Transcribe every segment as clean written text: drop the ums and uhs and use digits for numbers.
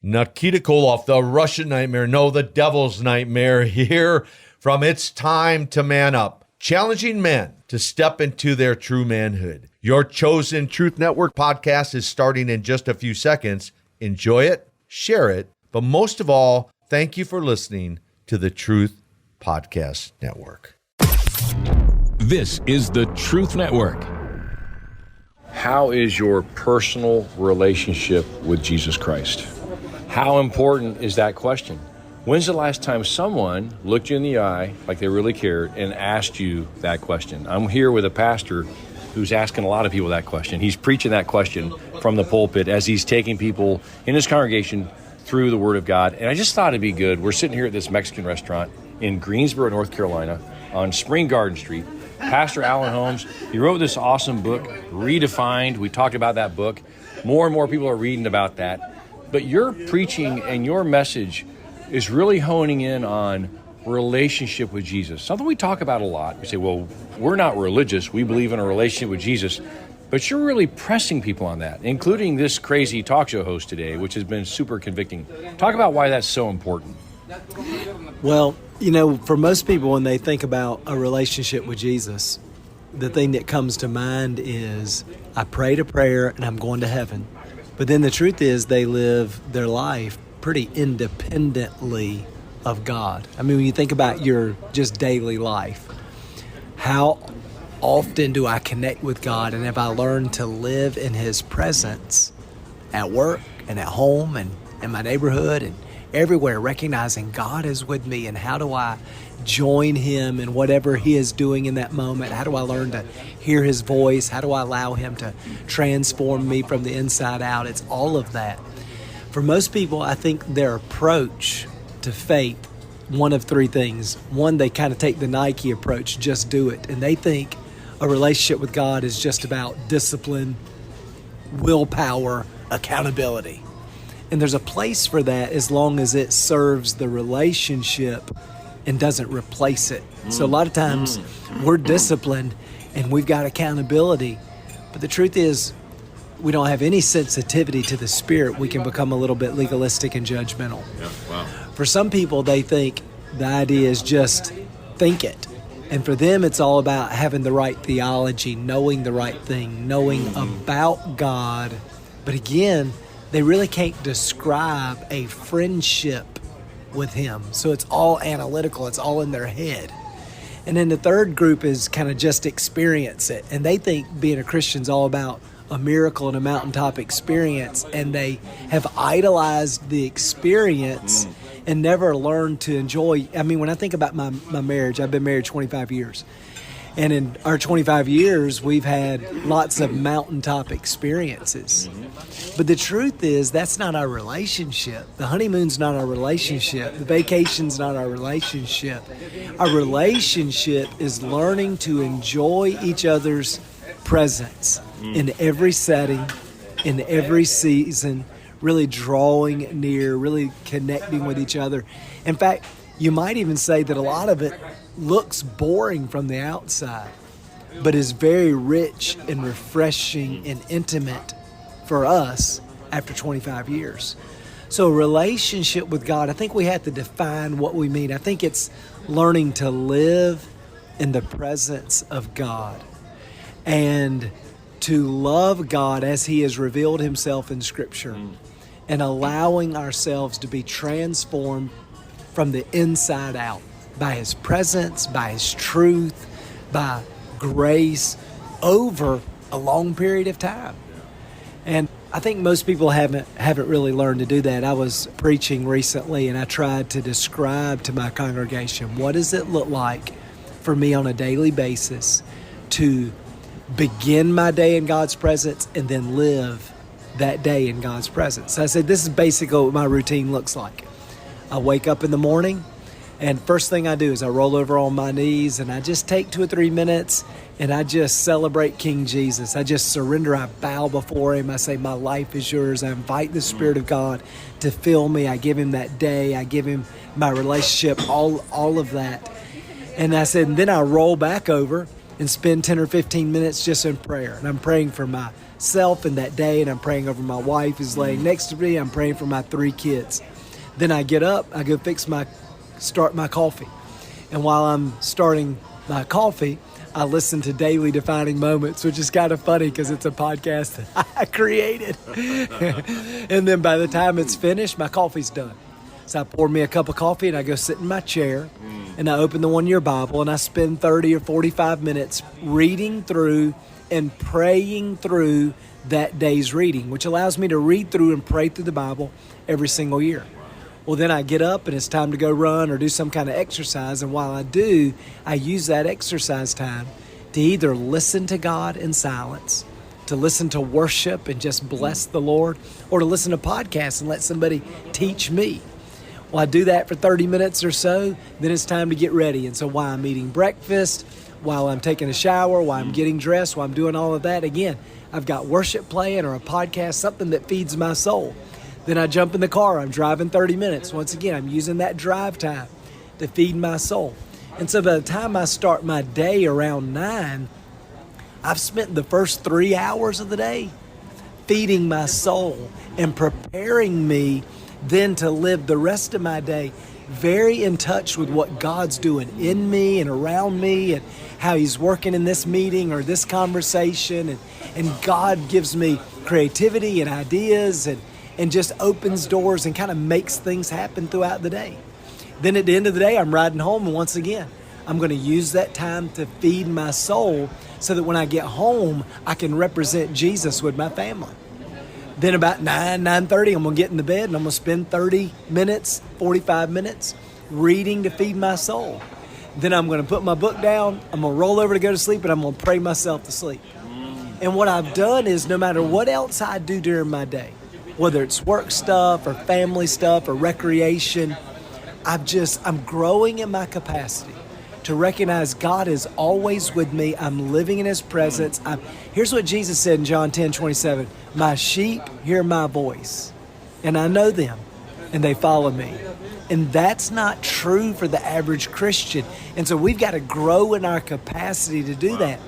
Nikita Koloff, the Russian nightmare, no, the devil's nightmare, here from It's Time to Man Up, challenging men to step into their true manhood. Your chosen Truth Network podcast is starting in just a few seconds. Enjoy it, share it, but most of all, thank you for listening to the Truth Podcast Network. This is the Truth Network. How is your personal relationship with Jesus Christ? How important is that question? When's the last time someone looked you in the eye like they really cared and asked you that question? I'm here with a pastor who's asking a lot of people that question. He's preaching that question from the pulpit as he's taking people in his congregation through the Word of God. And I just thought it'd be good. We're sitting here at this Mexican restaurant in Greensboro, North Carolina on Spring Garden Street. Pastor Alan Holmes, he wrote this awesome book, Redefined. We talked about that book. More and more people are reading about that. But your preaching and your message is really honing in on relationship with Jesus. Something we talk about a lot. We say, well, we're not religious. We believe in a relationship with Jesus. But you're really pressing people on that, including this crazy talk show host today, which has been super convicting. Talk about why that's so important. Well, you know, for most people, when they think about a relationship with Jesus, the thing that comes to mind is, I prayed a prayer and I'm going to heaven. But then the truth is they live their life pretty independently of God. I mean, when you think about your just daily life, how often do I connect with God, and have I learned to live in His presence at work and at home and in my neighborhood and everywhere, recognizing God is with me, and how do I join Him in whatever He is doing in that moment? How do I learn to hear His voice? How do I allow Him to transform me from the inside out? It's all of that. For most people, I think their approach to faith, one of three things. One, they kind of take the Nike approach, just do it. And they think a relationship with God is just about discipline, willpower, accountability. And there's a place for that as long as it serves the relationship and doesn't replace it. So a lot of times we're disciplined and we've got accountability, but the truth is we don't have any sensitivity to the Spirit. We can become a little bit legalistic and judgmental. Yeah, wow. For some people, they think the idea is just think it. And for them, it's all about having the right theology, knowing the right thing, knowing about God. But again, they really can't describe a friendship with Him. So it's all analytical. It's all in their head. And then the third group is kind of just experience it. And they think being a Christian is all about a miracle and a mountaintop experience. And they have idolized the experience and never learned to enjoy. I mean, when I think about my marriage, I've been married 25 years. And in our 25 years, we've had lots of mountaintop experiences. But the truth is, that's not our relationship. The honeymoon's not our relationship. The vacation's not our relationship. Our relationship is learning to enjoy each other's presence in every setting, in every season, really drawing near, really connecting with each other. In fact, you might even say that a lot of it looks boring from the outside, but is very rich and refreshing and intimate for us after 25 years. So a relationship with God, I think we have to define what we mean. I think it's learning to live in the presence of God and to love God as He has revealed Himself in Scripture and allowing ourselves to be transformed from the inside out by His presence, by His truth, by grace over a long period of time. And I think most people haven't really learned to do that. I was preaching recently and I tried to describe to my congregation, what does it look like for me on a daily basis to begin my day in God's presence and then live that day in God's presence. So I said, this is basically what my routine looks like. I wake up in the morning, and first thing I do is I roll over on my knees and I just take 2 or 3 minutes and I just celebrate King Jesus. I just surrender. I bow before Him. I say, my life is yours. I invite the Spirit of God to fill me. I give Him that day. I give Him my relationship, all of that. And I said, and then I roll back over and spend 10 or 15 minutes just in prayer. And I'm praying for my myself in that day, and I'm praying over my wife who's laying next to me. I'm praying for my 3 kids. Then I get up, I go start my coffee. And while I'm starting my coffee, I listen to Daily Defining Moments, which is kind of funny because it's a podcast that I created. And then by the time it's finished, my coffee's done. So I pour me a cup of coffee and I go sit in my chair and I open the one-year Bible and I spend 30 or 45 minutes reading through and praying through that day's reading, which allows me to read through and pray through the Bible every single year. Well, then I get up and it's time to go run or do some kind of exercise. And while I do, I use that exercise time to either listen to God in silence, to listen to worship and just bless the Lord, or to listen to podcasts and let somebody teach me. Well, I do that for 30 minutes or so. Then it's time to get ready. And so while I'm eating breakfast, while I'm taking a shower, while I'm getting dressed, while I'm doing all of that, again, I've got worship playing or a podcast, something that feeds my soul. Then I jump in the car. I'm driving 30 minutes. Once again, I'm using that drive time to feed my soul. And so by the time I start my day around 9, I've spent the first 3 hours of the day feeding my soul and preparing me then to live the rest of my day very in touch with what God's doing in me and around me and how He's working in this meeting or this conversation. And God gives me creativity and ideas and just opens doors and kind of makes things happen throughout the day. Then at the end of the day, I'm riding home, and once again, I'm going to use that time to feed my soul so that when I get home, I can represent Jesus with my family. Then about 9:30, I'm going to get in the bed, and I'm going to spend 30 minutes, 45 minutes reading to feed my soul. Then I'm going to put my book down, I'm going to roll over to go to sleep, and I'm going to pray myself to sleep. And what I've done is no matter what else I do during my day, whether it's work stuff or family stuff or recreation, I'm growing in my capacity to recognize God is always with me. I'm living in His presence. Here's what Jesus said in John 10:27. My sheep hear my voice, and I know them, and they follow me. And that's not true for the average Christian. And so we've got to grow in our capacity to do that.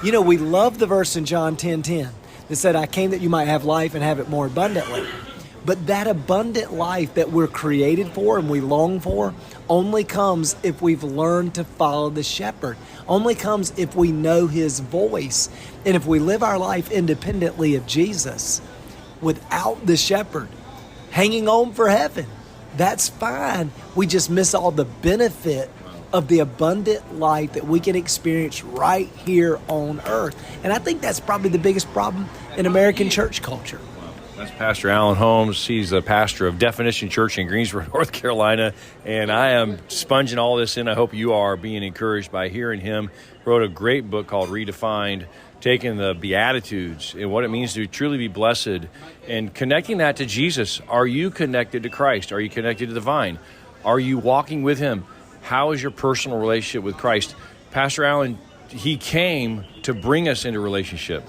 You know, we love the verse in John 10:10 that said, I came that you might have life and have it more abundantly. But that abundant life that we're created for and we long for only comes if we've learned to follow the shepherd. Only comes if we know His voice. And if we live our life independently of Jesus, without the shepherd, hanging on for heaven, that's fine. We just miss all the benefit of the abundant life that we can experience right here on earth. And I think that's probably the biggest problem in American church culture. That's Pastor Alan Holmes. He's the pastor of Definition Church in Greensboro, North Carolina. And I am sponging all this in. I hope you are being encouraged by hearing him. Wrote a great book called Redefined, taking the Beatitudes and what it means to truly be blessed and connecting that to Jesus. Are you connected to Christ? Are you connected to the vine? Are you walking with Him? How is your personal relationship with Christ? Pastor Alan, he came to bring us into relationship,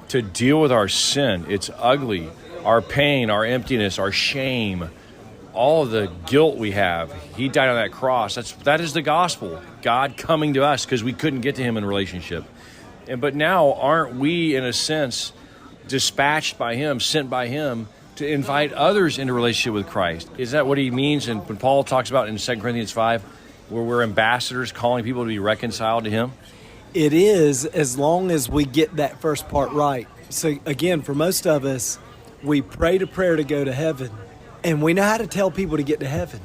to deal with our sin. It's ugly. Our pain, our emptiness, our shame, all of the guilt we have. He died on that cross. That is the gospel. God coming to us because we couldn't get to Him in relationship. But now, aren't we, in a sense, dispatched by Him, sent by Him, to invite others into relationship with Christ? Is that what he means? And when Paul talks about in 2 Corinthians 5, where we're ambassadors calling people to be reconciled to Him? It is, as long as we get that first part right. So again, for most of us, we prayed a prayer to go to heaven, and we know how to tell people to get to heaven.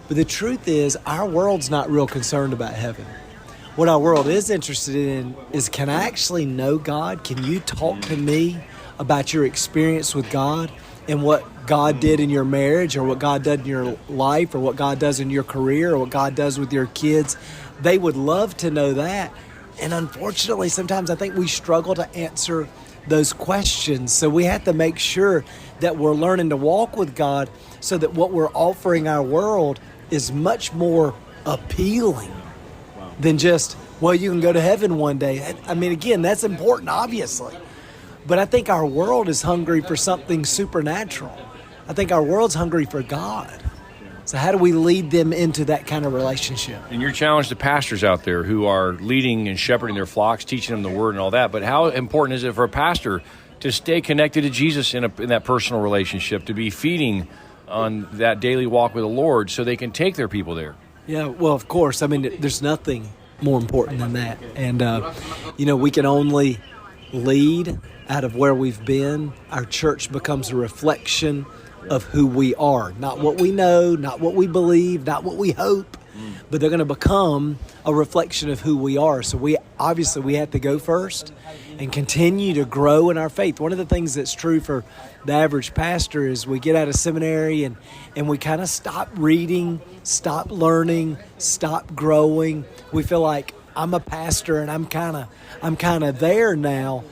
But the truth is, our world's not real concerned about heaven. What our world is interested in is, can I actually know God? Can you talk to me about your experience with God and what God did in your marriage, or what God did in your life, or what God does in your career, or what God does with your kids? They would love to know that. And unfortunately, sometimes I think we struggle to answer those questions. So we have to make sure that we're learning to walk with God so that what we're offering our world is much more appealing than just, well, you can go to heaven one day. I mean, again, that's important, obviously. But I think our world is hungry for something supernatural. I think our world's hungry for God. So how do we lead them into that kind of relationship? And your challenge to pastors out there who are leading and shepherding their flocks, teaching them the word and all that. But how important is it for a pastor to stay connected to Jesus in that personal relationship, to be feeding on that daily walk with the Lord so they can take their people there. Yeah, well, of course. I mean, there's nothing more important than that. And, we can only lead out of where we've been. Our church becomes a reflection of who we are, not what we know, not what we believe, not what we hope, but they're going to become a reflection of who we are. So we have to go first and continue to grow in our faith. One of the things that's true for the average pastor is we get out of seminary and we kind of stop reading, stop learning, stop growing. We feel like I'm a pastor and I'm kind of there now.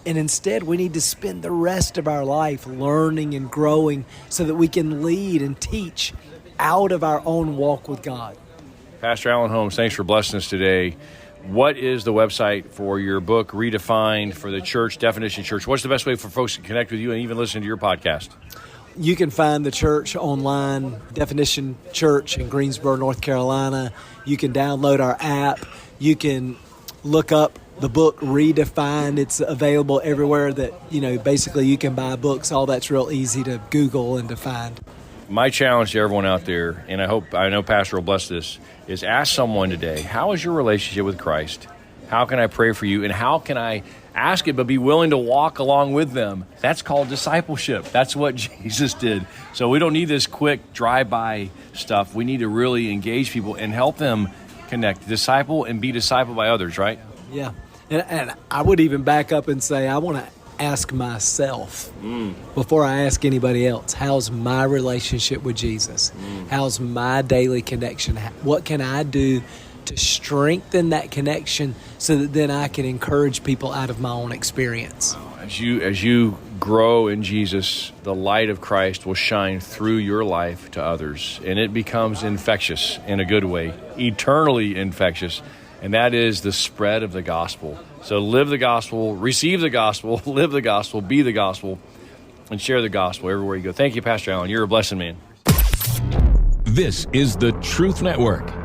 And instead, we need to spend the rest of our life learning and growing so that we can lead and teach out of our own walk with God. Pastor Alan Holmes, thanks for blessing us today. What is the website for your book, Redefined, for the church, Definition Church? What's the best way for folks to connect with you and even listen to your podcast? You can find the church online, Definition Church in Greensboro, North Carolina. You can download our app. You can look up the book Redefined. It's available everywhere that, basically you can buy books. All that's real easy to Google and to find. My challenge to everyone out there, and I know Pastor will bless this, is ask someone today, how is your relationship with Christ? How can I pray for you? And how can I ask it but be willing to walk along with them? That's called discipleship. That's what Jesus did. So we don't need this quick drive-by stuff. We need to really engage people and help them connect, disciple, and be discipled by others, right? Yeah. And I would even back up and say, I want to ask myself before I ask anybody else, how's my relationship with Jesus? How's my daily connection? What can I do to strengthen that connection so that then I can encourage people out of my own experience? As you grow in Jesus, the light of Christ will shine through your life to others, and it becomes infectious in a good way, eternally infectious. And that is the spread of the gospel. So live the gospel, receive the gospel, live the gospel, be the gospel, and share the gospel everywhere you go. Thank you, Pastor Allen. You're a blessed man. This is the Truth Network.